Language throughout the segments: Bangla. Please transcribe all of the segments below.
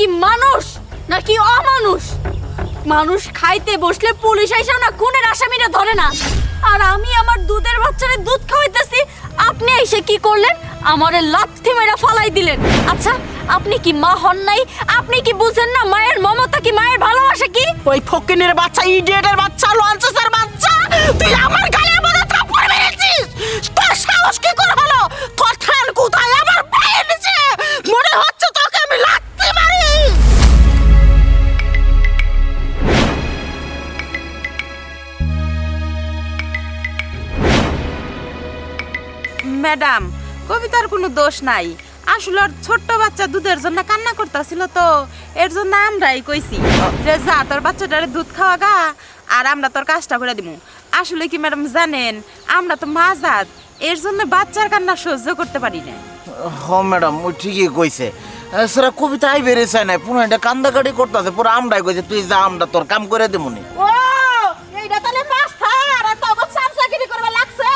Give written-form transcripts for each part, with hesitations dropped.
কি মানুষ নাকি অমানুষ? মানুষ খাইতে বসলে পুলিশ আইসা না খুনের আসামিরা ধরে না, আর আমি আমার দুধের বাচ্চারে দুধ খাওয়াইতেছি, আপনি এসে কি করলেন? আমারে লাথি মেরা ফালাই দিলেন। আচ্ছা, আপনি কি মা হন নাই? আপনি কি বুঝেন না মায়ের মমতা কি, মায়ের ভালোবাসা কি? ওই ফকিনের বাচ্চা, ইডিয়েটের বাচ্চা, লঞ্চেসের বাচ্চা, তুই আমার গালের মধ্যে থাপ্পড় মেরেছিস। তোর সাহস কি করে হলো? তোর ঠান কোথায়? আমার পায়ের নিচে। মনে হচ্ছে তোকে আমি লাথি মারি। ম্যাডাম, কবিতার কোনো দোষ নাই। আসলে ছোট্ট বাচ্চা দুধের জন্য কান্না করতেছিল, তো এর জন্য আমরাই কইছি যে যা তোর বাচ্চাটারে দুধ খাওয়া গা, আর আমরা তোর কাজটা করে দিব। আসলে কি ম্যাডাম জানেন, আমরা তো মাজাত, এর জন্য বাচ্চার কান্না সহ্য করতে পারি না। হ্যাঁ ম্যাডাম, ওই ঠিকই কইছে। সেরা কবিতা আই বেড়েছে না, পুরো এটা কান্দাকাটি করতেছে, পুরো আমরাই কইছে তুই যা, আমরা তোর কাম করে দেবনি। ও এইটা তাহলে মাস্টার, আর তো সামসাকিরি করবে লাগছে।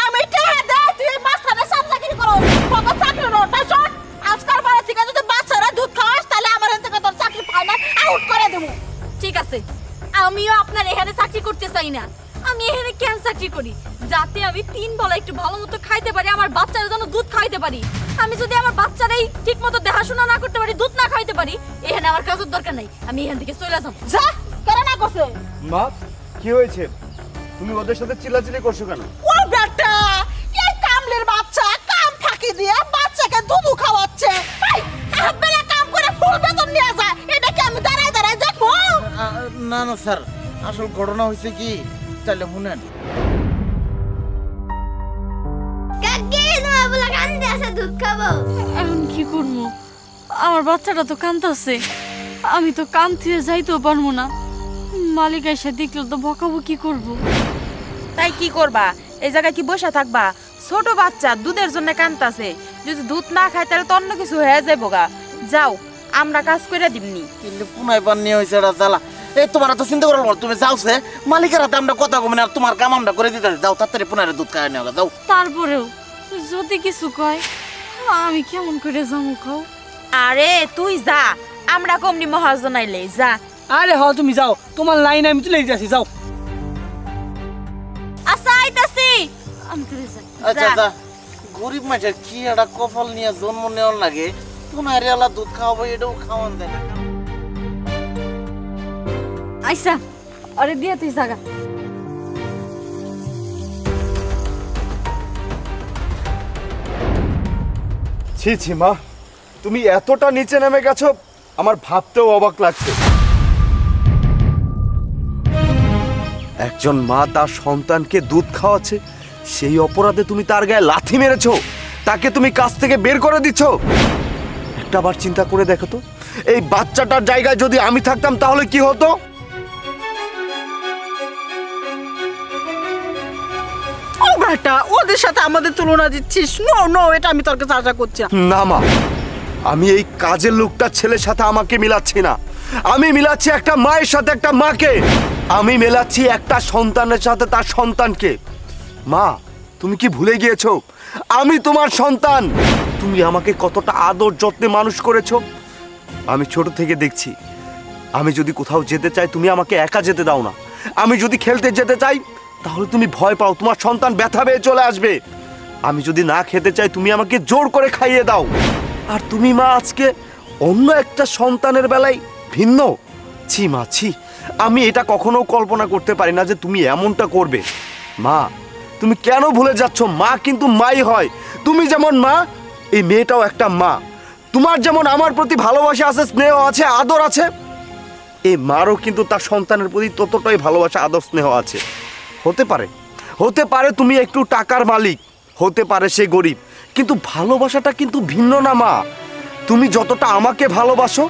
আমি টেহা দে, তুই এই মাস্টারে সামসাকিরি করো। বাবা চাকরি নোটা শট। আজকাল বাড়ি থেকে যদি বাচ্চারা দুধ খাওয়াস, তাহলে আমার এখান থেকে তোর চাকরি ফাইনাল আউট করে দেবো। ঠিক আছে, আমিও আপনার এখানে চাকরি করতে চাই না। আমি এখানে কেন চাকরি করি? যাতে আমি 3 বেলা একটু ভালো মতো খাইতে পারি, আমার বাচ্চারা যেন দুধ খাইতে পারি। আমি যদি আমার বাচ্চারাই ঠিক মতো দেখাশোনা না করতে পারি, দুধ না খাইতে পারি, এখানে আমার কাজের দরকার নাই। আমি এখান থেকে চলে যাব। যা, করে না করছে। মা, কি হয়েছে? তুমি ওদের সাথে চিল্লাচিল্লি করছো কেন? ও বেটা, এই কামলের বাচ্চা কাম ফাঁকি দিয়ে বাচ্চাকে দুধ খাওয়াচ্ছে। এই বেলা কাম করে ফুল বেতন নিয়ে যায়, এটা কি আমি দাঁড়ায় দাঁড়ায় দেখবো? না না স্যার, আসল ঘটনা হয়েছে কি, তাহলে শুনেন। এখন কি করবো? আমার বাচ্চাটা তো কাঁদতেছে, আমি তো কান থেকে যাইতেও পারবো না। মালিক এসে দেখলে তো বকাবো, কি করবো? তাই কি করবা? এই জায়গায় কি বসে থাকবা? ছোট বাচ্চা দুধের জন্য কাঁদতাছে, যদি দুধ না খায় তাহলে তো অন্য কিছু হয়ে যাবো গা। যাও, আমরা কাজ করে দিবনি। কিন্তু পুনাই পান নিয়ে হয়েছে এটা জ্বালা। এই তোমার তো চিন্তা করো, তুমি যাওছে মালিকের হাতে আমরা কথা কমে, আর তোমার কাম আমরা করে দিতে। যাও তাড়াতাড়ি পুনারে দুধ খাওয়া নেওয়া যাও। তারপরেও যদি কিছু কয়, আমি কেমন করে যাবো খাও? আরে তুই যা, আমরা কমনি মহাজন আইলে যা। আরে হ, তুমি যাও, তোমার লাইন আমি চলে যাচ্ছি, যাও। আচ্ছা আইতাছি, আমি চলে যাই। আচ্ছা আচ্ছা, গরিব মানুষের কি একটা কপাল নিয়ে জন্ম নেওয়ার লাগে, পুনারে আলা দুধ খাওয়াবো, এটাও খাওয়ান দেয় না। আইসা, আরে দিয়ে তুই জায়গা। ছি ছি মা, তুমি এতটা নিচে নেমে গেছো, আমার ভাবতেও অবাক লাগছে। একজন মা তার সন্তানকে দুধ খাওয়াচ্ছে, সেই অপরাধে তুমি তার গায়ে লাথি মেরেছো, তাকে তুমি কাজ থেকে বের করে দিচ্ছ। একটাবার চিন্তা করে দেখো তো, এই বাচ্চাটার জায়গায় যদি আমি থাকতাম তাহলে কি হতো? ও বেটা, ওদের সাথে আমাদের তুলনা দিচ্ছিস? নো নো, এটা আমি তোর কাছে আশা করছি না মা, আমি এই কাজের লোকটার ছেলের সাথে আমাকে মিলাচ্ছি না। আমি মিলাচ্ছি একটা মায়ের সাথে একটা মাকে, আমি মেলাচ্ছি একটা সন্তানের সাথে তার সন্তানকে। মা, তুমি কি ভুলে গিয়েছো আমি তোমার সন্তান? তুমি আমাকে কতটা আদর যত্নে মানুষ করেছো। আমি ছোট থেকে দেখছি, আমি যদি কোথাও যেতে চাই তুমি আমাকে একা যেতে দাও না। আমি যদি খেলতে যেতে চাই তাহলে তুমি ভয় পাও, তোমার সন্তান ব্যথা পেয়ে চলে আসবে। আমি যদি না খেতে চাই তুমি আমাকে জোর করে খাইয়ে দাও। আর তুমি মা আজকে অন্য একটা সন্তানের বেলায় ভিন্ন। ছি মা, ছি, আমি এটা কখনো কল্পনা করতে পারি না যে তুমি এমনটা করবে। মা, তুমি কেন ভুলে যাচ্ছ? মা কিন্তু মাই হয়। তুমি যেমন মা, এই মেয়েটাও একটা মা। তোমার যেমন আমার প্রতি ভালোবাসা আছে, স্নেহ আছে, আদর আছে, এই মারও কিন্তু তার সন্তানের প্রতি ততটাই ভালোবাসা, আদর, স্নেহ আছে। হতে পারে তুমি একটু টাকার মালিক, হতে পারে সে গরিব, কিন্তু ভালোবাসাটা কিন্তু ভিন্ন না মা। তুমি যতটা আমাকে ভালোবাসো,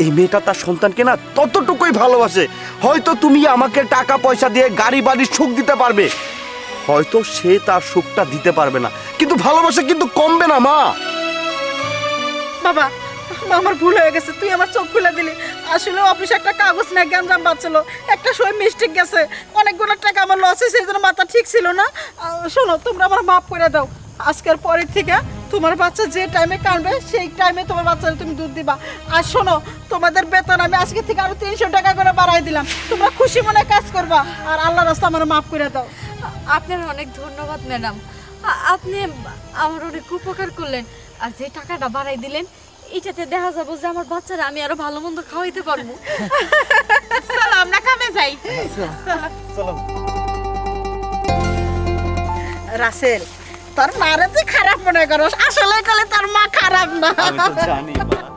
এই মেয়েটা তার সন্তানকে না ততটুকুই ভালোবাসে। হয়তো তুমি আমাকে টাকা পয়সা দিয়ে গাড়ি বাড়ির সুখ দিতে পারবে, হয়তো সে তার সুখটা দিতে পারবে না, কিন্তু ভালোবাসা কিন্তু কমবে না মা। বাবা, আমার ভুল হয়ে গেছে, তুই আমার চোখ খুলে দিলি। আসলে অফিসে একটা কাগজ না গ্যাঞ্জাম বাঁচছিল, একটা সই মিস্টেক গেছে, অনেকগুলো টাকা আমার লস হয়েছে, সেই জন্য মাথা ঠিক ছিল না। শোনো, তোমরা আমার মাফ করে দাও। আজকের পরের থেকে তোমার বাচ্চা যে টাইমে কাঁদবে সেই টাইমে তোমার বাচ্চাকে তুমি দুধ দিবা। আর শোনো, তোমাদের বেতন আমি আজকে থেকে আরো 300 টাকা করে বাড়াই দিলাম। তোমরা খুশি মনে কাজ করবা, আর আল্লাহর রাস্তা আমার মাফ করে দাও। আপনার অনেক ধন্যবাদ ম্যাডাম, আপনি আমার অনেক উপকার করলেন। আর যে টাকাটা বাড়াই দিলেন এটাতে দেখা যাবো যে আমার বাচ্চারা আমি আরো ভালো মন্দ খাওয়াইতে পারবো। চলো আমরা কামে যাই। চলো। রাসেল, তোর মারে তুই খারাপ মনে করস, আসলে কলে তোর মা খারাপ না। আমি তো জানি মা।